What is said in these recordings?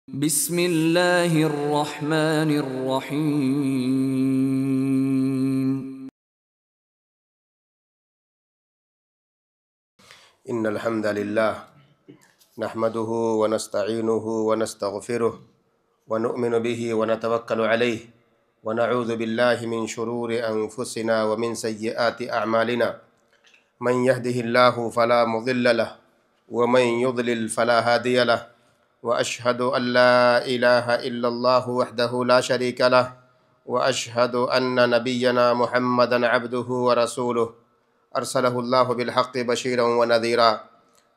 بسم اللہ الرحمن الرحیم۔ ان الحمد للہ نحمده ونستعینه ونستغفره ونؤمن به ونتوکل علیہ ونعوذ باللہ من شرور انفسنا ومن سیئات اعمالنا من يهده الله فلا مضل له ومن يضلل فلا هادی له واشهد ان لا الہ الا اللہ وحدہ لا شریک له واشهد ان نبینا محمدا عبدہ ورسولہ ارسلہ اللہ بالحق بشیرا ونذیرا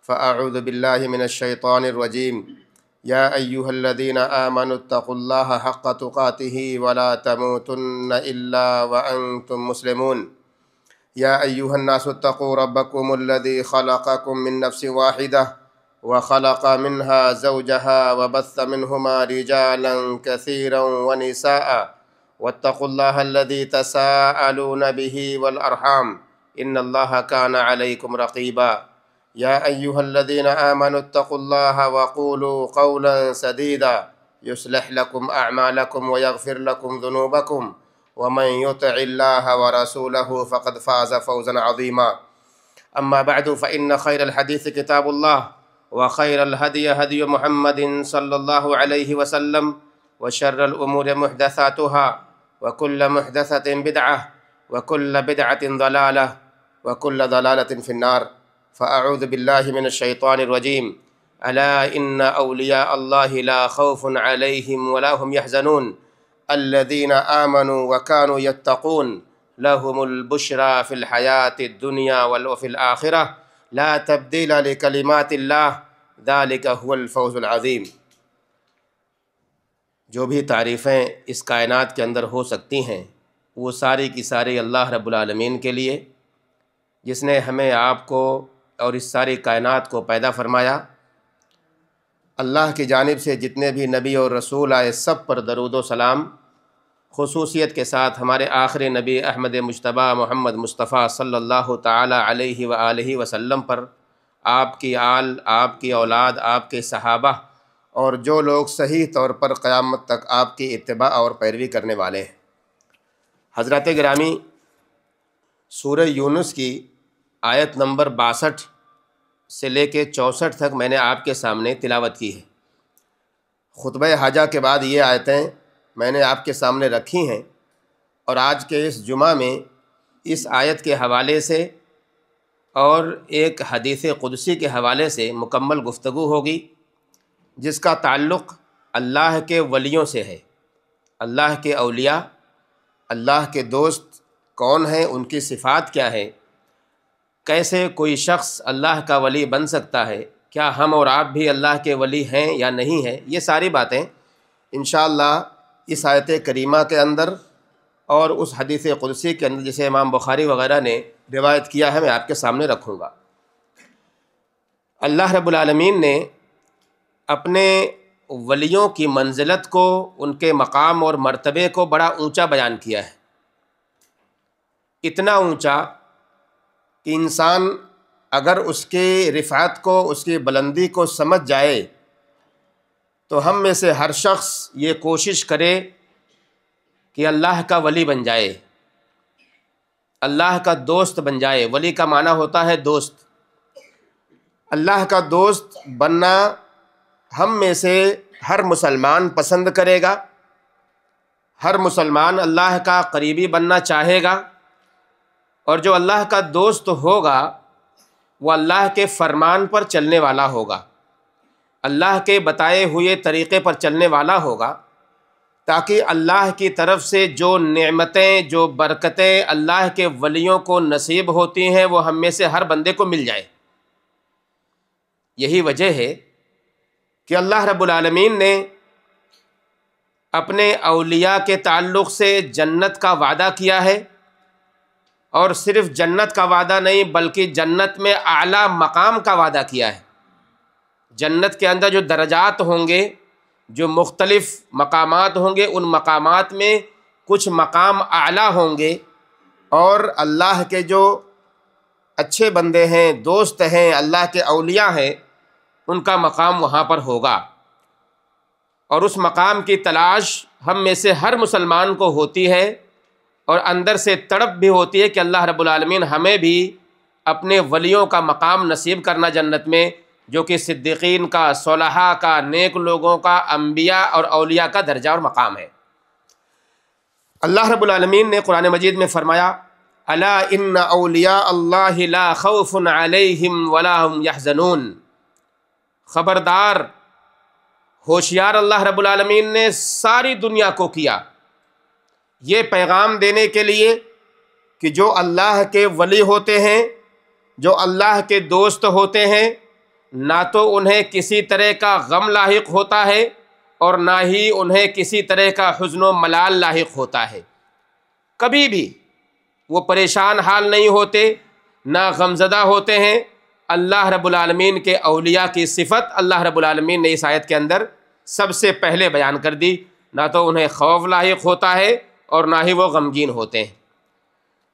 فاعوذ باللہ من الشیطان الرجیم یا ایہا الذین آمنوا اتقوا اللہ حق تقاتہ ولا تموتن الا وانتم مسلمون یا ایہا الناس اتقوا ربکم الذی خلقکم من نفس واحدہ وخلق منها زوجها وبث منهما رجالا كثيرا ونساء واتقوا الله الذي تساءلون به والأرحام إن الله كان عليكم رقيبا يا أيها الذين آمنوا اتقوا الله وقولوا قولا سديدا يصلح لكم أعمالكم ويغفر لكم ذنوبكم ومن يطع الله ورسوله فقد فاز فوزا عظيما أما بعد فإن خير الحديث كتاب الله وخير الهدي هدي محمد صلى الله عليه وسلم وشر الأمور محدثاتها وكل محدثة بدعة وكل بدعة ضلالة وكل ضلالة في النار فأعوذ بالله من الشيطان الرجيم ألا إن أولياء الله لا خوف عليهم ولا هم يحزنون الذين آمنوا وكانوا يتقون لهم البشرى في الحياة الدنيا وفي الآخرة لا تبدیل لکلمات اللہ ذالک هو الفوز العظیم۔ جو بھی تعریفیں اس کائنات کے اندر ہو سکتی ہیں وہ ساری کی ساری اللہ رب العالمین کے لیے، جس نے ہمیں آپ کو اور اس ساری کائنات کو پیدا فرمایا۔ اللہ کی جانب سے جتنے بھی نبی اور رسول آئے سب پر درود و سلام، خصوصیت کے ساتھ ہمارے آخری نبی احمد مجتبی محمد مصطفیٰ صلی اللہ تعالی علیہ وآلہ وسلم پر، آپ کی آل، آپ کی اولاد، آپ کے صحابہ اور جو لوگ صحیح طور پر قیامت تک آپ کی اتباع اور پیروی کرنے والے ہیں۔ حضرات گرامی، سورہ یونس کی آیت نمبر 62 سے لے کے 64 تک میں نے آپ کے سامنے تلاوت کی ہے۔ خطبہ حاجہ کے بعد یہ آیتیں میں نے آپ کے سامنے رکھی ہیں، اور آج کے اس جمعہ میں اس آیت کے حوالے سے اور ایک حدیث قدسی کے حوالے سے مکمل گفتگو ہوگی، جس کا تعلق اللہ کے ولیوں سے ہے۔ اللہ کے اولیاء، اللہ کے دوست کون ہیں، ان کی صفات کیا ہے، کیسے کوئی شخص اللہ کا ولی بن سکتا ہے، کیا ہم اور آپ بھی اللہ کے ولی ہیں یا نہیں ہیں، یہ ساری باتیں انشاءاللہ اس آیت کریمہ کے اندر اور اس حدیث قدسی کے اندر جسے امام بخاری وغیرہ نے روایت کیا ہے، میں آپ کے سامنے رکھوں گا۔ اللہ رب العالمین نے اپنے ولیوں کی منزلت کو، ان کے مقام اور مرتبے کو بڑا اونچا بیان کیا ہے، اتنا اونچا کہ انسان اگر اس کی رفعت کو، اس کی بلندی کو سمجھ جائے تو ہم میں سے ہر شخص یہ کوشش کرے کہ اللہ کا ولی بن جائے، اللہ کا دوست بن جائے۔ ولی کا معنی ہوتا ہے دوست۔ اللہ کا دوست بننا ہم میں سے ہر مسلمان پسند کرے گا، ہر مسلمان اللہ کا قریبی بننا چاہے گا، اور جو اللہ کا دوست ہوگا وہ اللہ کے فرمان پر چلنے والا ہوگا، اللہ کے بتائے ہوئے طریقے پر چلنے والا ہوگا، تاکہ اللہ کی طرف سے جو نعمتیں، جو برکتیں اللہ کے ولیوں کو نصیب ہوتی ہیں وہ ہم میں سے ہر بندے کو مل جائے۔ یہی وجہ ہے کہ اللہ رب العالمین نے اپنے اولیاء کے تعلق سے جنت کا وعدہ کیا ہے، اور صرف جنت کا وعدہ نہیں بلکہ جنت میں اعلیٰ مقام کا وعدہ کیا ہے۔ جنت کے اندر جو درجات ہوں گے، جو مختلف مقامات ہوں گے، ان مقامات میں کچھ مقام اعلیٰ ہوں گے، اور اللہ کے جو اچھے بندے ہیں، دوست ہیں، اللہ کے اولیاء ہیں، ان کا مقام وہاں پر ہوگا۔ اور اس مقام کی تلاش ہم میں سے ہر مسلمان کو ہوتی ہے، اور اندر سے تڑپ بھی ہوتی ہے کہ اللہ رب العالمین ہمیں بھی اپنے ولیوں کا مقام نصیب کرنا جنت میں، جو کہ صدیقین کا، صلحاء کا، نیک لوگوں کا، انبیاء اور اولیاء کا درجہ اور مقام ہے۔ اللہ رب العالمین نے قرآن مجید میں فرمایا الا ان اولیاء اللہ لا خوف علیہم ولا هم یحزنون، خبردار، ہوشیار اللہ رب العالمین نے ساری دنیا کو کیا یہ پیغام دینے کے لیے کہ جو اللہ کے ولی ہوتے ہیں، جو اللہ کے دوست ہوتے ہیں، نہ تو انہیں کسی طرح کا غم لاحق ہوتا ہے اور نہ ہی انہیں کسی طرح کا حزن و ملال لاحق ہوتا ہے، کبھی بھی وہ پریشان حال نہیں ہوتے، نہ غمزدہ ہوتے ہیں۔ اللہ رب العالمین کے اولیاء کی صفت اللہ رب العالمین نے اس آیت کے اندر سب سے پہلے بیان کر دی، نہ تو انہیں خوف لاحق ہوتا ہے اور نہ ہی وہ غمگین ہوتے ہیں۔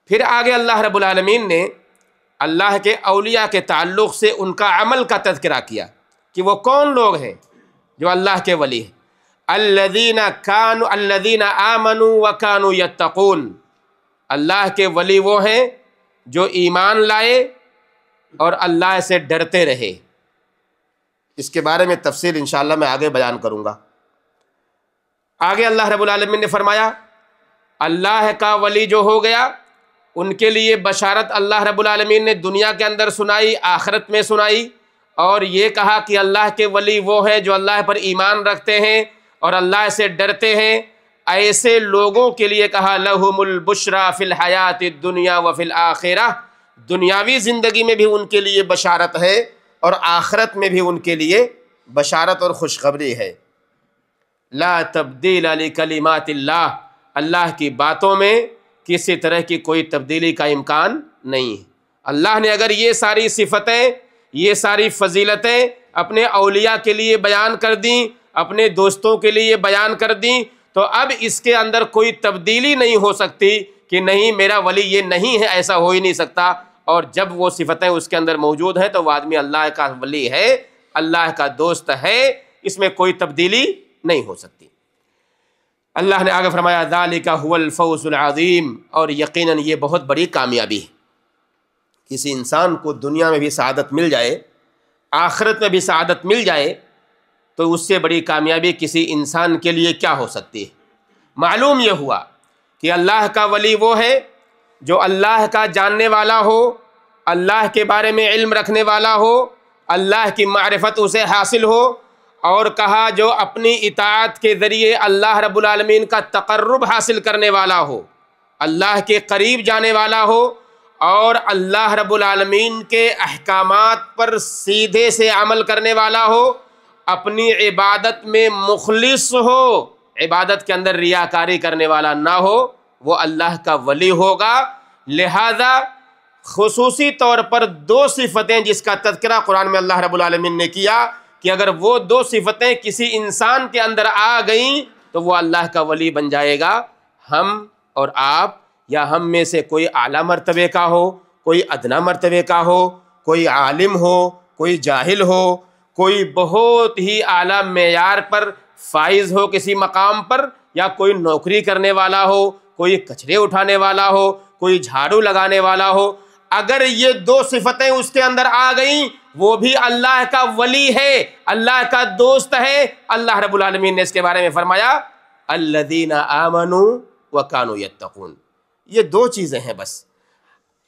پھر آگے اللہ رب العالمین نے اللہ کے اولیاء کے تعلق سے ان کا عمل کا تذکرہ کیا کہ وہ کون لوگ ہیں جو اللہ کے ولی ہیں۔ الذین آمنوا وکانوا یتقون، اللہ کے ولی وہ ہیں جو ایمان لائے اور اللہ سے ڈرتے رہے۔ اس کے بارے میں تفصیل انشاءاللہ میں آگے بیان کروں گا۔ آگے اللہ رب العالمین نے فرمایا اللہ کا ولی جو ہو گیا ان کے لیے بشارت اللہ رب العالمین نے دنیا کے اندر سنائی، آخرت میں سنائی، اور یہ کہا کہ اللہ کے ولی وہ ہیں جو اللہ پر ایمان رکھتے ہیں اور اللہ سے ڈرتے ہیں۔ ایسے لوگوں کے لیے کہا لہم البشریٰ فی الحیات الدنیا وفی الآخرہ، دنیاوی زندگی میں بھی ان کے لیے بشارت ہے اور آخرت میں بھی ان کے لیے بشارت اور خوشخبری ہے۔ لا تبدیل لکلمات اللہ، اللہ کی باتوں میں کسی طرح کی کوئی تبدیلی کا امکان نہیں ہے۔ اللہ نے اگر یہ ساری صفتیں، یہ ساری فضیلتیں اپنے اولیاء کے لیے بیان کر دیں، اپنے دوستوں کے لیے بیان کر دیں، تو اب اس کے اندر کوئی تبدیلی نہیں ہو سکتی کہ نہیں میرا ولی یہ نہیں ہے، ایسا ہو ہی نہیں سکتا۔ اور جب وہ صفتیں اس کے اندر موجود ہیں تو وہ آدمی اللہ کا ولی ہے، اللہ کا دوست ہے، اس میں کوئی تبدیلی نہیں ہو سکتی۔ اللہ نے آگے فرمایا ذالک هو الفوز العظیم، اور یقیناً یہ بہت بڑی کامیابی ہے۔ کسی انسان کو دنیا میں بھی سعادت مل جائے، آخرت میں بھی سعادت مل جائے، تو اس سے بڑی کامیابی کسی انسان کے لیے کیا ہو سکتی ہے؟ معلوم یہ ہوا کہ اللہ کا ولی وہ ہے جو اللہ کا جاننے والا ہو، اللہ کے بارے میں علم رکھنے والا ہو، اللہ کی معرفت اسے حاصل ہو، اور کہا جو اپنی اطاعت کے ذریعے اللہ رب العالمین کا تقرب حاصل کرنے والا ہو، اللہ کے قریب جانے والا ہو، اور اللہ رب العالمین کے احکامات پر سیدھے سے عمل کرنے والا ہو، اپنی عبادت میں مخلص ہو، عبادت کے اندر ریاکاری کرنے والا نہ ہو، وہ اللہ کا ولی ہوگا۔ لہذا خصوصی طور پر دو صفتیں جس کا تذکرہ قرآن میں اللہ رب العالمین نے کیا کہ اگر وہ دو صفتیں کسی انسان کے اندر آ گئیں تو وہ اللہ کا ولی بن جائے گا۔ ہم اور آپ یا ہم میں سے کوئی اعلیٰ مرتبے کا ہو، کوئی ادنا مرتبے کا ہو، کوئی عالم ہو، کوئی جاہل ہو، کوئی بہت ہی اعلیٰ معیار پر فائز ہو کسی مقام پر، یا کوئی نوکری کرنے والا ہو، کوئی کچرے اٹھانے والا ہو، کوئی جھاڑو لگانے والا ہو، اگر یہ دو صفتیں اس کے اندر آ گئیں وہ بھی اللہ کا ولی ہے، اللہ کا دوست ہے۔ اللہ رب العالمین نے اس کے بارے میں فرمایا الذین آمنوا وکانوا یتقون۔ یہ دو چیزیں ہیں بس۔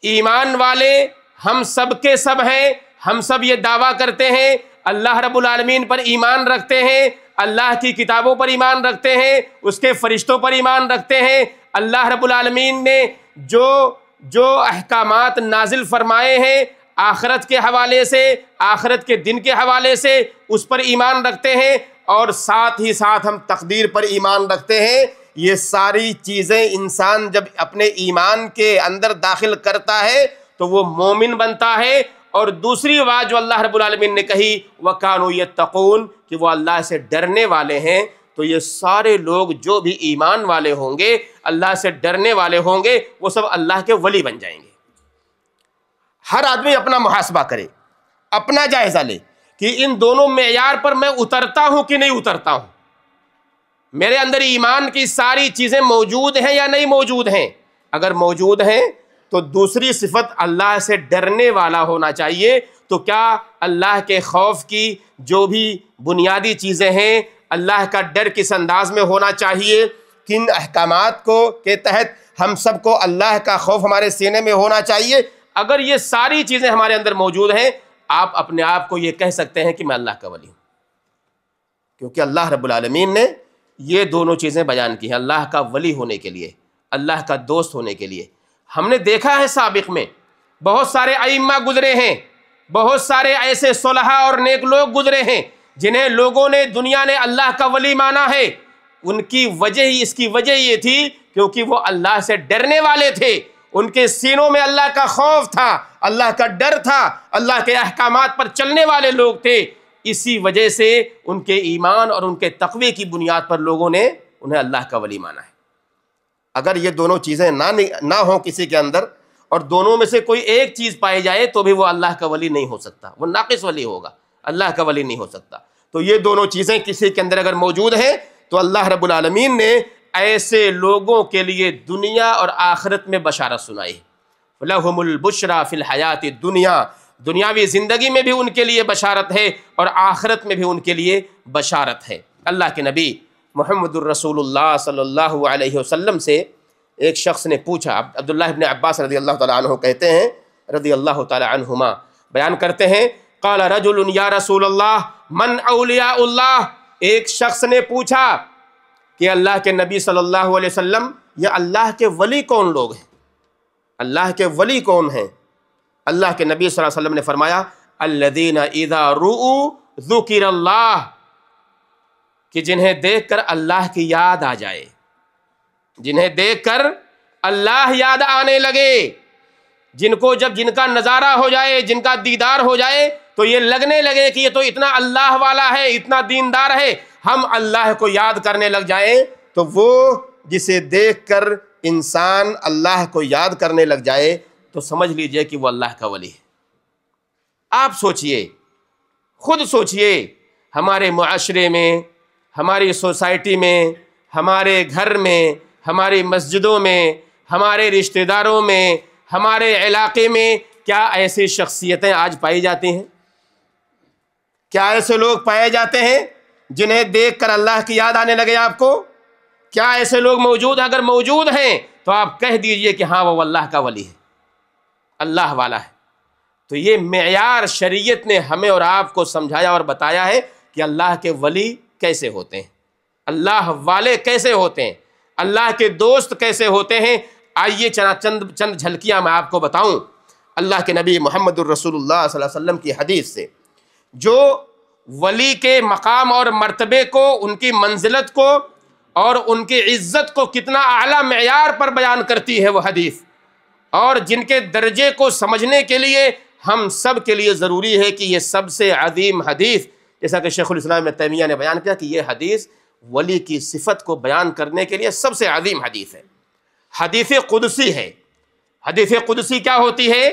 ایمان والے ہم سب کے سب ہیں، ہم سب یہ دعویٰ کرتے ہیں اللہ رب العالمین پر ایمان رکھتے ہیں، اللہ کی کتابوں پر ایمان رکھتے ہیں، اس کے فرشتوں پر ایمان رکھتے ہیں، اللہ رب العالمین نے جو احکامات نازل فرمائے ہیں آخرت کے حوالے سے، آخرت کے دن کے حوالے سے، اس پر ایمان رکھتے ہیں، اور ساتھ ہی ساتھ ہم تقدیر پر ایمان رکھتے ہیں۔ یہ ساری چیزیں انسان جب اپنے ایمان کے اندر داخل کرتا ہے تو وہ مومن بنتا ہے۔ اور دوسری بات جو اللہ رب العالمین نے کہی وَكَانُوا يَتَّقُونَ، کہ وہ اللہ سے ڈرنے والے ہیں، تو یہ سارے لوگ جو بھی ایمان والے ہوں گے، اللہ سے ڈرنے والے ہوں گے، وہ سب اللہ کے ولی بن جائیں گے۔ ہر آدمی اپنا محاسبہ کرے، اپنا جائزہ لے کہ ان دونوں معیار پر میں اترتا ہوں کہ نہیں اترتا ہوں۔ میرے اندر ایمان کی ساری چیزیں موجود ہیں یا نہیں موجود ہیں؟ اگر موجود ہیں تو دوسری صفت اللہ سے ڈرنے والا ہونا چاہیے. تو کیا اللہ کے خوف کی جو بھی بنیادی چیزیں ہیں اللہ کا ڈر کس انداز میں ہونا چاہیے، کن احکامات کو کے تحت ہم سب کو اللہ کا خوف ہمارے سینے میں ہونا چاہیے، اگر یہ ساری چیزیں ہمارے اندر موجود ہیں، آپ اپنے آپ کو یہ کہہ سکتے ہیں کہ میں اللہ کا ولی ہوں. کیونکہ اللہ رب العالمین نے یہ دونوں چیزیں بیان کی ہیں اللہ کا ولی ہونے کے لیے، اللہ کا دوست ہونے کے لیے. ہم نے دیکھا ہے سابق میں بہت سارے ائمہ گزرے ہیں، بہت سارے ایسے صلحاء اور نیک لوگ گزرے ہیں جنہیں لوگوں نے، دنیا نے اللہ کا ولی مانا ہے. ان کی وجہ ہی، اس کی وجہ یہ تھی کیونکہ وہ اللہ سے ڈرنے والے تھے، ان کے سینوں میں اللہ کا خوف تھا، اللہ کا ڈر تھا، اللہ کے احکامات پر چلنے والے لوگ تھے. اسی وجہ سے ان کے ایمان اور ان کے تقوی کی بنیاد پر لوگوں نے انہیں اللہ کا ولی مانا ہے. اگر یہ دونوں چیزیں نہ ہوں کسی کے اندر، اور دونوں میں سے کوئی ایک چیز پائی جائے، تو بھی وہ اللہ کا ولی نہیں ہو سکتا، وہ ناقص ولی ہوگا، اللہ کا ولی نہیں ہو سکتا. تو یہ دونوں چیزیں کسی کے اندر اگر موجود ہیں تو اللہ رب العالمین نے ایسے لوگوں کے لیے دنیا اور آخرت میں بشارت سنائی. لَهُمُ الْبُشْرَى فِي الْحَيَاةِ الدُّنْيَا، دنیاوی زندگی میں بھی ان کے لیے بشارت ہے اور آخرت میں بھی ان کے لیے بشارت ہے. اللہ کے نبی محمد الرسول اللہ صلی اللہ علیہ وسلم سے ایک شخص نے پوچھا. عبداللہ ابن عباس رضی اللہ تعالیٰ عنہ کہتے ہیں، رضی اللہ تعالیٰ عنہما بیان کرتے ہیں، قال رجل یا رسول اللہ من اولیاء اللہ. ایک شخص نے پوچھا کہ اللہ کے نبی صلی اللہ علیہ وسلم، یہ اللہ کے ولی کون لوگ ہیں؟ اللہ کے ولی کون ہیں؟ اللہ کے نبی صلی اللہ علیہ وسلم نے فرمایا الذین اذا رؤوا ذکر اللہ، کہ جنہیں دیکھ کر اللہ کی یاد آ جائے، جنہیں دیکھ کر اللہ یاد آنے لگے، جن کا نظارہ ہو جائے، جن کا دیدار ہو جائے تو یہ لگنے لگے کہ یہ تو اتنا اللہ والا ہے، اتنا دیندار ہے، ہم اللہ کو یاد کرنے لگ جائیں. تو وہ جسے دیکھ کر انسان اللہ کو یاد کرنے لگ جائے تو سمجھ لیجئے کہ وہ اللہ کا ولی ہے. آپ سوچئے، خود سوچئے، ہمارے معاشرے میں، ہماری سوسائٹی میں، ہمارے گھر میں، ہماری مسجدوں میں، ہمارے رشتہ داروں میں، ہمارے علاقے میں کیا ایسی شخصیتیں آج پائی جاتی ہیں؟ کیا ایسے لوگ پائے جاتے ہیں جنہیں دیکھ کر اللہ کی یاد آنے لگے آپ کو؟ کیا ایسے لوگ موجود ہیں؟ اگر موجود ہیں تو آپ کہہ دیجئے کہ ہاں وہ اللہ کا ولی ہے، اللہ والا ہے. تو یہ معیار شریعت نے ہمیں اور آپ کو سمجھایا اور بتایا ہے کہ اللہ کے ولی کیسے ہوتے ہیں، اللہ والے کیسے ہوتے ہیں، اللہ کے دوست کیسے ہوتے ہیں. آئیے چند جھلکیاں میں آپ کو بتاؤں اللہ کے نبی محمد الرسول اللہ صلی اللہ علیہ وسلم کی حدیث سے، جو ولی کے مقام اور مرتبے کو، ان کی منزلت کو اور ان کی عزت کو کتنا اعلیٰ معیار پر بیان کرتی ہے وہ حدیث، اور جن کے درجے کو سمجھنے کے لیے ہم سب کے لیے ضروری ہے کہ یہ سب سے عظیم حدیث، جیسا کہ شیخ الاسلام ابن تیمیہ نے بیان کیا کہ یہ حدیث ولی کی صفت کو بیان کرنے کے لیے سب سے عظیم حدیث ہے. حدیث قدسی ہے. حدیث قدسی کیا ہوتی ہے؟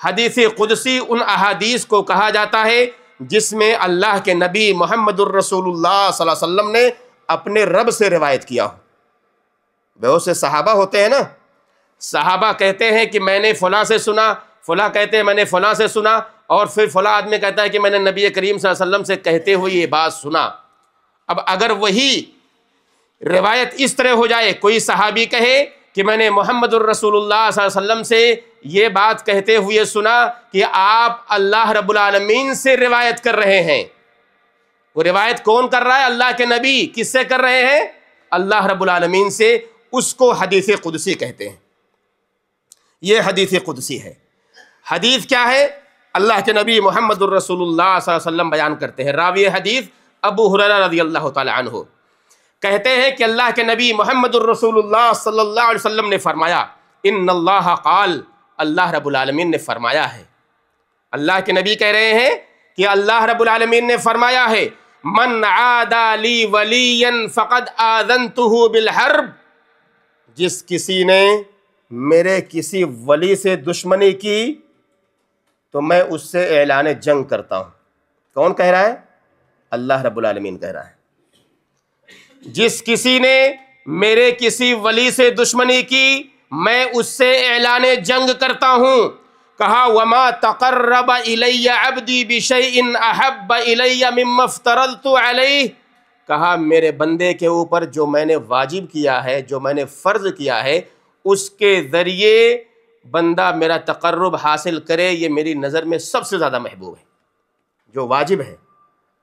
حدیث قدسی ان احادیث کو کہا جاتا ہے جس میں اللہ کے نبی محمد الرسول اللہ صلی اللہ علیہ وسلم نے اپنے رب سے روایت کیا ہو. بہت سے صحابہ ہوتے ہیں نا، صحابہ کہتے ہیں کہ میں نے فلاں سے سنا، فلاں کہتے ہیں میں نے فلاں سے سنا، اور پھر فلاں آدمی کہتا ہے کہ میں نے نبی کریم صلی اللہ علیہ وسلم سے کہتے ہوئے یہ بات سنا. اب اگر وہی روایت اس طرح ہو جائے، کوئی صحابی کہے کہ میں نے محمد الرسول اللہ صلی اللہ علیہ وسلم سے یہ بات کہتے ہوئے سنا کہ آپ اللہ رب العالمین سے روایت کر رہے ہیں. وہ روایت کون کر رہا ہے؟ اللہ کے نبی. کس سے کر رہے ہیں؟ اللہ رب العالمین سے. اس کو حدیث قدسی کہتے ہیں. یہ حدیث قدسی ہے. حدیث کیا ہے؟ اللہ کے نبی محمد الرسول اللہ صلی اللہ علیہ وسلم بیان کرتے ہیں. راوی حدیث ابو ہریرہ رضی اللہ تعالی عنہ کہتے ہیں کہ اللہ کے نبی محمد الرسول اللہ صلی اللہ علیہ وسلم نے فرمایا ان اللہ قال، اللہ رب العالمین نے فرمایا ہے. اللہ کے نبی کہہ رہے ہیں کہ اللہ رب العالمین نے فرمایا ہے من عادى لی ولیا فقد آذنتہ بالحرب، جس کسی نے میرے کسی ولی سے دشمنی کی تو میں اس سے اعلان جنگ کرتا ہوں. کون کہہ رہا ہے؟ اللہ رب العالمین کہہ رہا ہے. جس کسی نے میرے کسی ولی سے دشمنی کی میں اس سے اعلان جنگ کرتا ہوں. کہا وما تقرب الی عبدی بشیء احب الی مما افترضت علیہ. کہا میرے بندے کے اوپر جو میں نے واجب کیا ہے، جو میں نے فرض کیا ہے، اس کے ذریعے بندہ میرا تقرب حاصل کرے، یہ میری نظر میں سب سے زیادہ محبوب ہے. جو واجب ہے،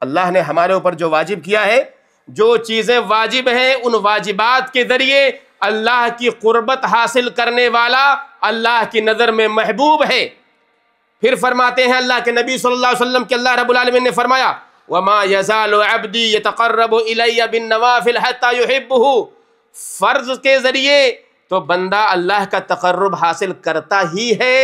اللہ نے ہمارے اوپر جو واجب کیا ہے، جو چیزیں واجب ہیں، ان واجبات کے ذریعے اللہ کی قربت حاصل کرنے والا اللہ کی نظر میں محبوب ہے. پھر فرماتے ہیں اللہ کے نبی صلی اللہ علیہ وسلم کہ اللہ رب العالمین نے فرمایا وَمَا يَزَالُ عَبْدِي يَتَقَرَّبُ إِلَيَّ بِالنَّوَافِلِ حَتَّى يُحِبُّهُ. فرض کے ذریعے تو بندہ اللہ کا تقرب حاصل کرتا ہی ہے،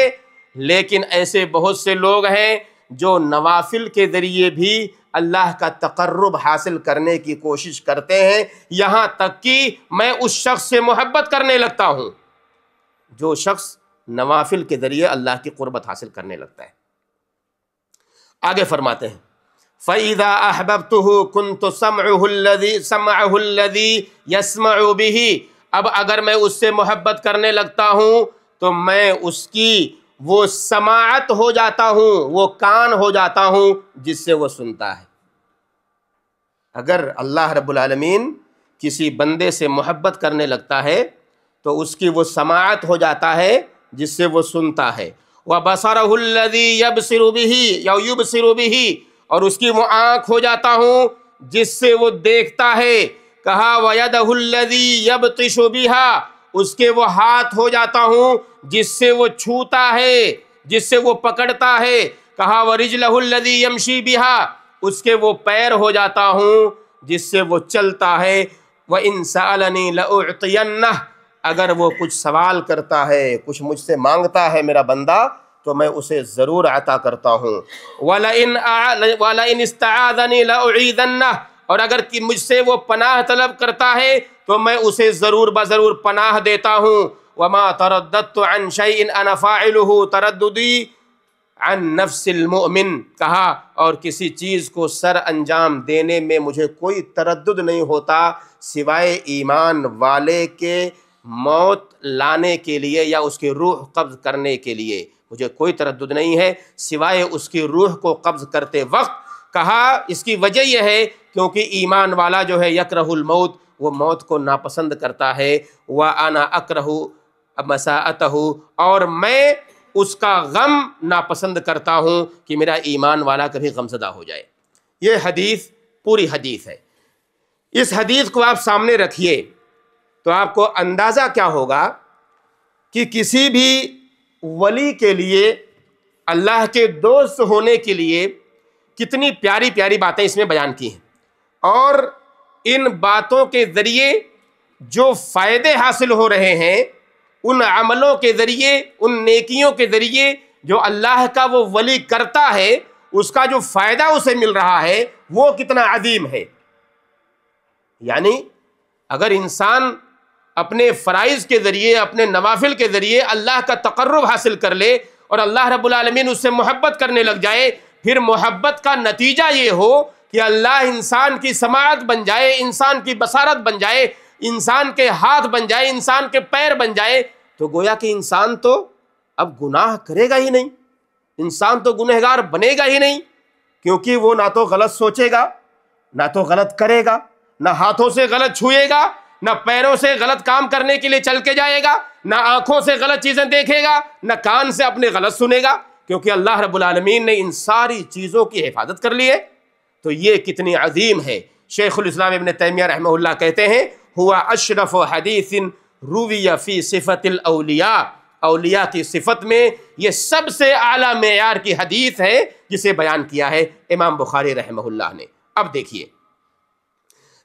لیکن ایسے بہت سے لوگ ہیں جو نوافل کے ذریعے بھی اللہ کا تقرب حاصل کرنے کی کوشش کرتے ہیں، یہاں تک کہ میں اس شخص سے محبت کرنے لگتا ہوں جو شخص نوافل کے ذریعے اللہ کی قربت حاصل کرنے لگتا ہے. آگے فرماتے ہیں فَإِذَا أَحْبَبْتُهُ كُنْتُ سَمْعَهُ الَّذِي يَسْمَعُ بِهِ. اب اگر میں اس سے محبت کرنے لگتا ہوں تو میں اس کی وہ سماعت ہو جاتا ہوں، وہ کان ہو جاتا ہوں جس سے وہ سنتا ہے. اگر اللہ رب العالمین کسی بندے سے محبت کرنے لگتا ہے تو اس کی وہ سماعت ہو جاتا ہے جس سے وہ سنتا ہے. وَبَصَرَهُ الَّذِي يَبْصِرُ بِهِ یا يُبْصِرُ بِهِ، اور اس کی وہ آنکھ ہو جاتا ہوں جس سے وہ دیکھتا ہے. کہا وَيَدَهُ الَّذِي يَبْطِشُ بِهَا، اس کے وہ ہاتھ ہو جاتا ہوں جس سے وہ چھوتا ہے، جس سے وہ پکڑتا ہے. کہا وَرِجْلَهُ الَّذِي يَمْشِي بِهَا، اس کے وہ پیر ہو جاتا ہوں جس سے وہ چلتا ہے. وَإِن سَأَلَنِي لَأُعْطِيَنَّهُ، اگر وہ کچھ سوال کرتا ہے، کچھ مجھ سے مانگتا ہے میرا بندہ تو میں اسے ضرور عطا کرتا ہوں. وَلَئِنِ اسْتَعَاذَنِي لَأُعِيذَنَّهُ، اور اگر کہ مجھ سے وہ پناہ طلب کرتا ہے تو میں اسے ضرور بضرور پناہ دیتا ہوں. وَمَا تَرَدَّدْتُ عَنْ شَيْءٍ أَنَا فَاعِلُهُ تَرَدُّدِي عَنْ نَفْسِ الْمُؤْمِنِ. کہا اور کسی چیز کو سر انجام دینے میں مجھے کوئی تردد نہیں ہوتا سوائے ایمان والے کے موت لانے کے لیے یا اس کی روح قبض کرنے کے لیے. مجھے کوئی تردد نہیں ہے سوائے اس کی روح کو قبض کرتے وقت. کہا اس کی وجہ یہ ہے کیونکہ ایمان والا جو ہے یکرہ الموت، وہ موت کو ناپسند کرتا ہے. وَأَنَا أَكْرَهُ مَسَاءَتَهُ، اور میں اس کا غم ناپسند کرتا ہوں کہ میرا ایمان والا کبھی غمزدہ ہو جائے. یہ حدیث پوری حدیث ہے. اس حدیث کو آپ سامنے رکھیے تو آپ کو اندازہ کیا ہوگا کہ کسی بھی ولی کے لیے، اللہ کے دوست ہونے کے لیے کتنی پیاری پیاری باتیں اس میں بیان کی ہیں، اور ان باتوں کے ذریعے جو فائدے حاصل ہو رہے ہیں، ان عملوں کے ذریعے، ان نیکیوں کے ذریعے جو اللہ کا وہ ولی کرتا ہے، اس کا جو فائدہ اسے مل رہا ہے وہ کتنا عظیم ہے. یعنی اگر انسان اپنے فرائض کے ذریعے، اپنے نوافل کے ذریعے اللہ کا تقرب حاصل کر لے اور اللہ رب العالمین اس سے محبت کرنے لگ جائے، پھر محبت کا نتیجہ یہ ہو کہ اللہ انسان کی سماعت بن جائے، انسان کی بصارت بن جائے، انسان کے ہاتھ بن جائے، انسان کے پیر بن جائے، تو گویا کہ انسان تو اب گناہ کرے گا ہی نہیں، انسان تو گنہگار بنے گا ہی نہیں، کیونکہ وہ نہ تو غلط سوچے گا، نہ تو غلط کرے گا، نہ ہاتھوں سے غلط چھوئے گا، نہ پیروں سے غلط کام کرنے کے لیے چل کے جائے گا، نہ آنکھوں سے غلط چیزیں دیکھے گا، نہ کان سے اپنے غلط سنے گا، کیونکہ اللہ رب العالمین نے ان ساری چیزوں کی حفاظت کر لی ہے. تو یہ کتنی عظیم ہے. شیخ الاسلام ابن تیمیہ رحمہ اللہ کہتے ہیں ہوا اشرف حدیث روی فی صفت الاولیاء، اولیاء کی صفت میں یہ سب سے اعلیٰ معیار کی حدیث ہے جسے بیان کیا ہے امام بخاری رحمہ اللہ نے. اب دیکھیے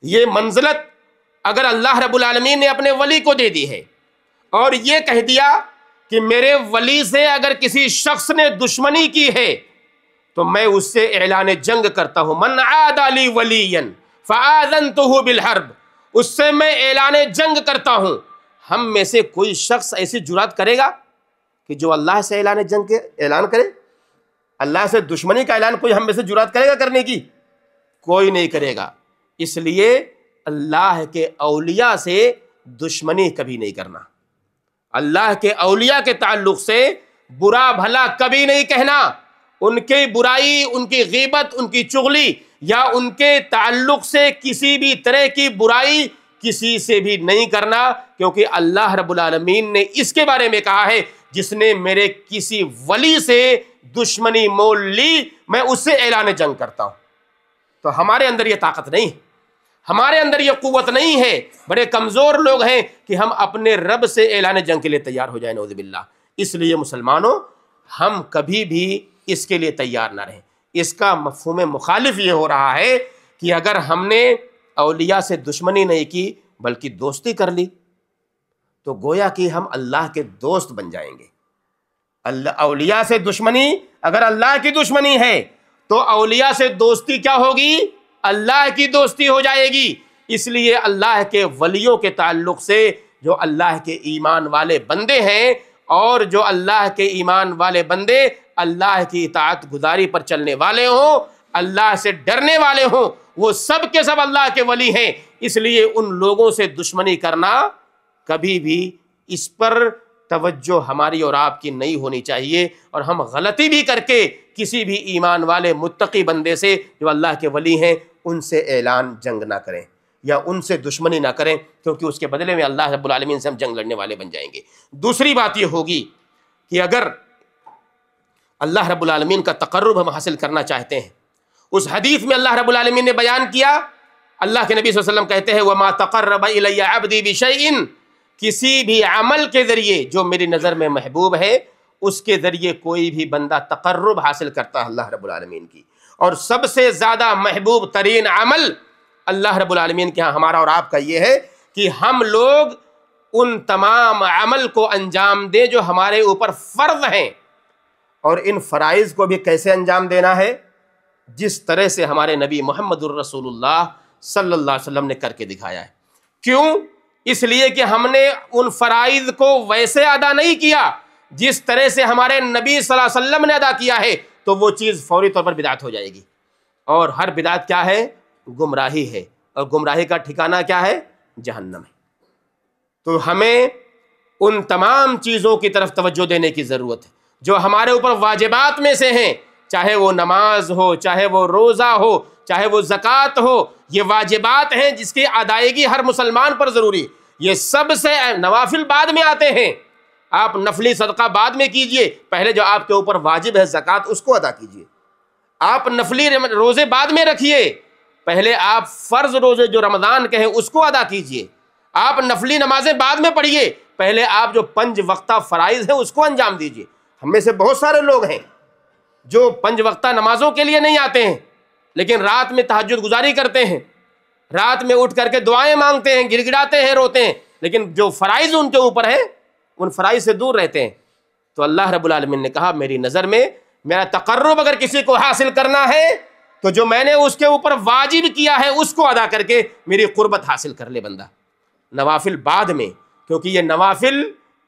یہ منزلت اگر اللہ رب العالمین نے اپنے ولی کو دے دی ہے اور یہ کہہ دیا کہ میرے ولی سے اگر کسی شخص نے دشمنی کی ہے تو میں اس سے اعلان جنگ کرتا ہوں. من عاد لی ولیا فآذنتہ بالحرب، اس سے میں اعلان جنگ کرتا ہوں. ہم میں سے کوئی شخص ایسی جرات کرے گا کہ جو اللہ سے اعلان جنگ کے اعلان کرے؟ اللہ سے دشمنی کا اعلان کوئی ہم میں سے جرات کرے گا کرنے کی؟ کوئی نہیں کرے گا. اس لیے اللہ کے اولیاء سے دشمنی کبھی نہیں کرنا، اللہ کے اولیاء کے تعلق سے برا بھلا کبھی نہیں کہنا، ان کی برائی، ان کی غیبت، ان کی چغلی یا ان کے تعلق سے کسی بھی طرح کی برائی کسی سے بھی نہیں کرنا، کیونکہ اللہ رب العالمین نے اس کے بارے میں کہا ہے جس نے میرے کسی ولی سے دشمنی مول لی میں اس سے اعلان جنگ کرتا ہوں۔ تو ہمارے اندر یہ طاقت نہیں ہے، ہمارے اندر یہ قوت نہیں ہے، بڑے کمزور لوگ ہیں کہ ہم اپنے رب سے اعلان جنگ کے لیے تیار ہو جائیں، نعوذ باللہ۔ اس لیے مسلمانوں، ہم کبھی بھی اس کے لیے تیار نہ رہیں۔ اس کا مفہوم مخالف یہ ہو رہا ہے کہ اگر ہم نے اولیاء سے دشمنی نہیں کی بلکہ دوستی کر لی تو گویا کہ ہم اللہ کے دوست بن جائیں گے۔ اولیاء سے دشمنی، اگر اللہ کی دشمنی ہے تو اولیاء سے دوستی کیا ہوگی؟ اللہ کی دوستی ہو جائے گی۔ اس لیے اللہ کے ولیوں کے تعلق سے جو اللہ کے ایمان والے بندے ہیں اور جو اللہ کے ایمان والے بندے اللہ کی اطاعت گزاری پر چلنے والے ہوں، اللہ سے ڈرنے والے ہوں، وہ سب کے سب اللہ کے ولی ہیں۔ اس لیے ان لوگوں سے دشمنی کرنا کبھی بھی، اس پر توجہ ہماری اور آپ کی نہیں ہونی چاہیے، اور ہم غلطی بھی کر کے کسی بھی ایمان والے متقی بندے سے جو اللہ کے ولی ہیں ان سے اعلان جنگ نہ کریں یا ان سے دشمنی نہ کریں، کیونکہ اس کے بدلے میں اللہ رب العالمین سے ہم جنگ لڑنے والے بن جائیں گے۔ دوسری بات یہ ہوگی کہ اگر اللہ رب العالمین کا تقرب ہم حاصل کرنا چاہتے ہیں، اس حدیث میں اللہ رب العالمین نے بیان کیا، اللہ کے نبی صلی اللہ علیہ وسلم کہتے ہیں وَمَا تَقَرَّبَ إِلَيَّ عَبْدِي بِشَيْءٍ، کسی بھی عمل کے ذریعے جو میری نظر میں محبوب ہے اس کے ذریعے کوئی بھی بندہ تقرب حاصل کرتا ہے اللہ رب العالمین کی، اور سب سے زیادہ محبوب ترین عمل اللہ رب العالمین کے ہاں ہمارا اور آپ کا یہ ہے کہ ہم لوگ ان تمام عمل کو انجام دیں جو ہمارے اوپر فرض ہیں، اور ان فرائض کو بھی کیسے انجام دینا ہے؟ جس طرح سے ہمارے نبی محمد الرسول اللہ صلی اللہ علیہ وسلم نے کر کے دکھایا ہے۔ کیوں؟ اس لیے کہ ہم نے ان فرائض کو ویسے ادا نہیں کیا جس طرح سے ہمارے نبی صلی اللہ علیہ وسلم نے ادا کیا ہے، تو وہ چیز فوری طور پر بدعت ہو جائے گی، اور ہر بدعت کیا ہے؟ گمراہی ہے، اور گمراہی کا ٹھکانہ کیا ہے؟ جہنم ہے۔ تو ہمیں ان تمام چیزوں کی طرف توجہ دینے کی ضرورت ہے جو ہمارے اوپر واجبات میں سے ہیں، چاہے وہ نماز ہو، چاہے وہ روزہ ہو، چاہے وہ زکوٰۃ ہو، یہ واجبات ہیں جس کی ادائیگی ہر مسلمان پر ضروری۔ یہ سب سے نوافل بعد میں آتے ہیں، آپ نفلی صدقہ بعد میں کیجئے، پہلے جو آپ کے اوپر واجب ہے زکوٰۃ اس کو ادا کیجئے۔ آپ نفلی روزے بعد میں رکھیے، پہلے آپ فرض روزے جو رمضان کے ہیں اس کو ادا کیجئے۔ آپ نفلی نمازیں بعد میں پڑھیے، پہلے آپ جو 5 وقتہ فرائض ہیں اس کو انجام دیجئے۔ ہم میں سے بہت سارے لوگ ہیں جو 5 وقتہ نمازوں کے لیے نہیں آتے ہیں، لیکن رات میں تہجد گزاری کرتے ہیں، رات میں اٹھ کر کے دعائیں مانگتے ہیں، گڑ گڑاتے ہیں، روتے ہیں، لیکن جو فرائض ان کے اوپر ہیں ان فرائض سے دور رہتے ہیں۔ تو اللہ رب العالمین نے کہا میری نظر میں میرا تقرب اگر کسی کو حاصل کرنا ہے تو جو میں نے اس کے اوپر واجب کیا ہے اس کو ادا کر کے میری قربت حاصل کر لے بندہ، نوافل بعد میں، کیونکہ یہ نوافل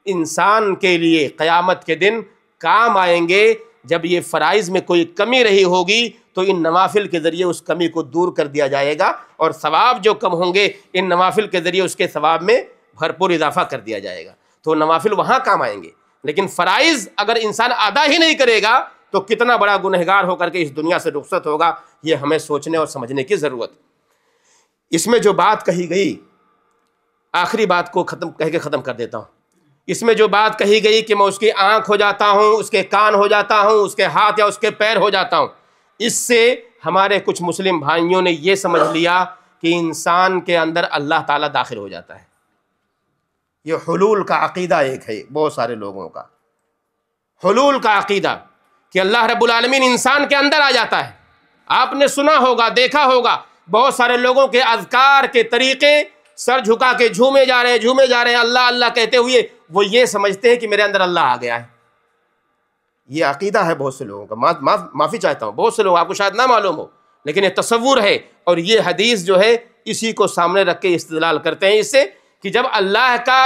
انسان کے لیے قیامت کے دن کام آئیں گے۔ جب یہ فرائض میں کوئی کمی رہی ہوگی تو ان نوافل کے ذریعے اس کمی کو دور کر دیا جائے گا، اور ثواب جو کم ہوں گے ان نوافل کے ذریعے اس کے ثواب میں بھرپور اضافہ کر دیا جائے گا، تو نوافل وہاں کام آئیں گے۔ لیکن فرائض اگر انسان ادا ہی نہیں کرے گا تو کتنا بڑا گنہگار ہو کر کے اس دنیا سے رخصت ہوگا، یہ ہمیں سوچنے اور سمجھنے کی ضرورت۔ اس میں جو بات کہی گئی، آخری بات کو کہہ کے ختم کر دیتا ہوں، اس میں جو بات کہی گئی کہ میں اس کی آنکھ ہو جاتا ہوں، اس کے کان ہو جاتا ہوں، اس کے ہاتھ یا اس کے پیر ہو جاتا ہوں، اس سے ہمارے کچھ مسلم بھائیوں نے یہ سمجھ لیا کہ انسان کے اندر اللہ تعالیٰ داخل ہو جاتا ہے۔ یہ حلول کا عقیدہ ایک ہے بہت سارے لوگوں کا، حلول کا عقیدہ کہ اللہ رب العالمین انسان کے اندر آ جاتا ہے۔ آپ نے سنا ہوگا، دیکھا ہوگا، بہت سارے لوگوں کے اذکار کے طریقے سر جھکا کے جھومے جا رہے ہیں اللہ اللہ کہتے ہوئے، وہ یہ سمجھتے ہیں کہ میرے اندر اللہ آ گیا ہے۔ یہ عقیدہ ہے بہت سے لوگوں کا، معافی چاہتا ہوں، بہت سے لوگ آپ کو شاید نہ معلوم ہو، لیکن یہ تصور ہے، اور یہ حدیث جو ہے اسی کو سامنے رکھ کے استدلال کرتے ہیں اس سے کہ جب اللہ کا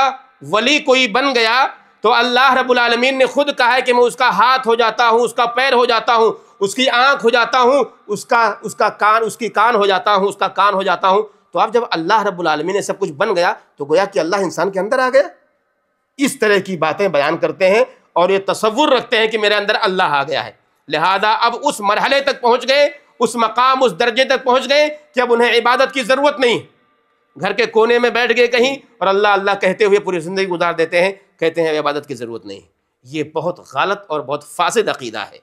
ولی کوئی بن گیا تو اللہ رب العالمین نے خود کہا ہے کہ میں اس کا ہاتھ ہو جاتا ہوں، اس کا پیر ہو جاتا ہوں، اس کی آنکھ ہو جاتا ہوں، اس کا کان ہو جاتا ہوں، اس کا کان ہو جاتا ہوں۔ تو اب جب اللہ رب العالمین نے سب کچھ بن گیا تو گویا کہ اللہ انسان کے اندر آ گیا. اس طرح کی باتیں بیان کرتے ہیں اور یہ تصور رکھتے ہیں کہ میرے اندر اللہ آ گیا ہے. لہذا اب اس مرحلے تک پہنچ گئے، اس مقام، اس درجے تک پہنچ گئے کہ اب انہیں عبادت کی ضرورت نہیں. گھر کے کونے میں بیٹھ گئے کہیں اور اللہ اللہ کہتے ہوئے پوری زندگی گزار دیتے ہیں، کہتے ہیں عبادت کی ضرورت نہیں. یہ بہت غلط اور بہت فاسد عقیدہ ہے.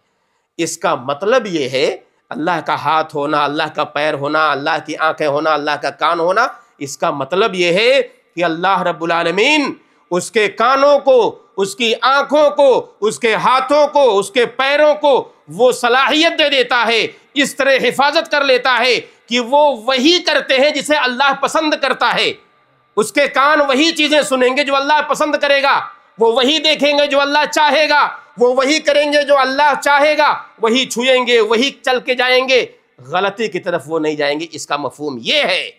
اس کا مطلب یہ ہے اللہ کا ہاتھ ہونا، اللہ کا پیر ہونا، اللہ کی آنکھیں ہونا، اللہ کا کان ہونا، اس کا مطلب یہ ہے کہ اللہ رب العالمین اس کے کانوں کو، اس کی آنکھوں کو، اس کے ہاتھوں کو، اس کے پیروں کو وہ صلاحیت دے دیتا ہے، اس طرح حفاظت کر لیتا ہے کہ وہ وہی کرتے ہیں جسے اللہ پسند کرتا ہے. اس کے کان وہی چیزیں سنیں گے جو اللہ پسند کرے گا، وہ وہی دیکھیں گے جو اللہ چاہے گا، وہ وہی کریں گے جو اللہ چاہے گا، وہی چھوئیں گے، وہی چل کے جائیں گے، غلطی کی طرف وہ نہیں جائیں گے. اس کا مفہوم یہ ہے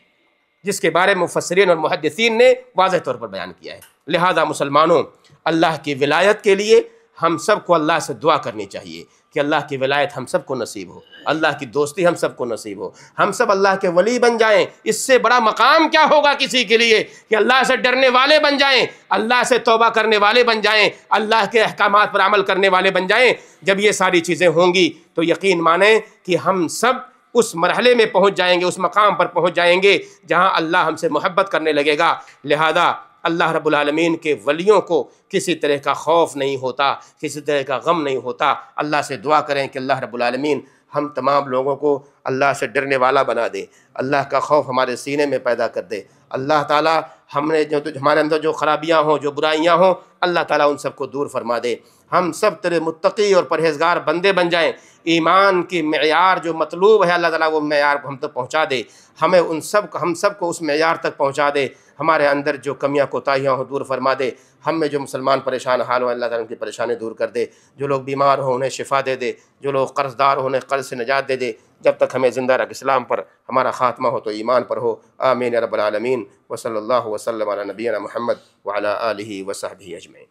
جس کے بارے میں مفسرین اور محدثین نے واضح طور پر بیان کیا ہے. لہذا مسلمانوں، اللہ کی ولایت کے لیے ہم سب کو اللہ سے دعا کرنی چاہیے کہ اللہ کی ولایت ہم سب کو نصیب ہو، اللہ کی دوستی ہم سب کو نصیب ہو، ہم سب اللہ کے ولی بن جائیں. اس سے بڑا مقام کیا ہوگا کسی کے لیے کہ اللہ سے ڈرنے والے بن جائیں، اللہ سے توبہ کرنے والے بن جائیں، اللہ کے احکامات پر عمل کرنے والے بن جائیں. جب یہ ساری چیزیں ہوں گی تو یقین مانیں کہ ہم سب اس مرحلے میں پہنچ جائیں گے، اس مقام پر پہنچ جائیں گے جہاں اللہ ہم سے محبت کرنے لگے گا. لہذا اللہ رب العالمین کے ولیوں کو کسی طرح کا خوف نہیں ہوتا، کسی طرح کا غم نہیں ہوتا. اللہ سے دعا کریں کہ اللہ رب العالمین ہم تمام لوگوں کو اللہ سے ڈرنے والا بنا دے، اللہ کا خوف ہمارے سینے میں پیدا کر دے. اللہ تعالیٰ ہم نے جو ہمارے اندر جو خرابیاں ہوں، جو برائیاں ہوں، اللہ تعالیٰ ان سب کو دور فرما دے. ہم سب تیرے متقی اور پرہیزگار بندے بن جائیں. ایمان کی معیار جو مطلوب ہے اللہ تعالیٰ وہ معیار ہم تک پہنچا دے. ہمیں ہم سب کو اس معیار تک پہنچا دے. ہمارے اندر جو کمیاں کوتاہیاں ہوں دور فرما دے. ہم میں جو مسلمان پریشان حال ہوں اللہ تعالیٰ ان کی پریشانی دور کر دے. جو لوگ بیمار ہوں انہیں شفا دے دے. جو لوگ قرض دار ہوں انہیں قرض سے نجات دے دے. جب تک ہمیں زندہ رکھ اسلام پر، ہمارا خاتمہ ہو تو ایمان پر ہو. آمین یا رب العالمین. وصلی اللہ وسلم علی نبینا محمد وعلی آلہ وصحبہ اجمعین.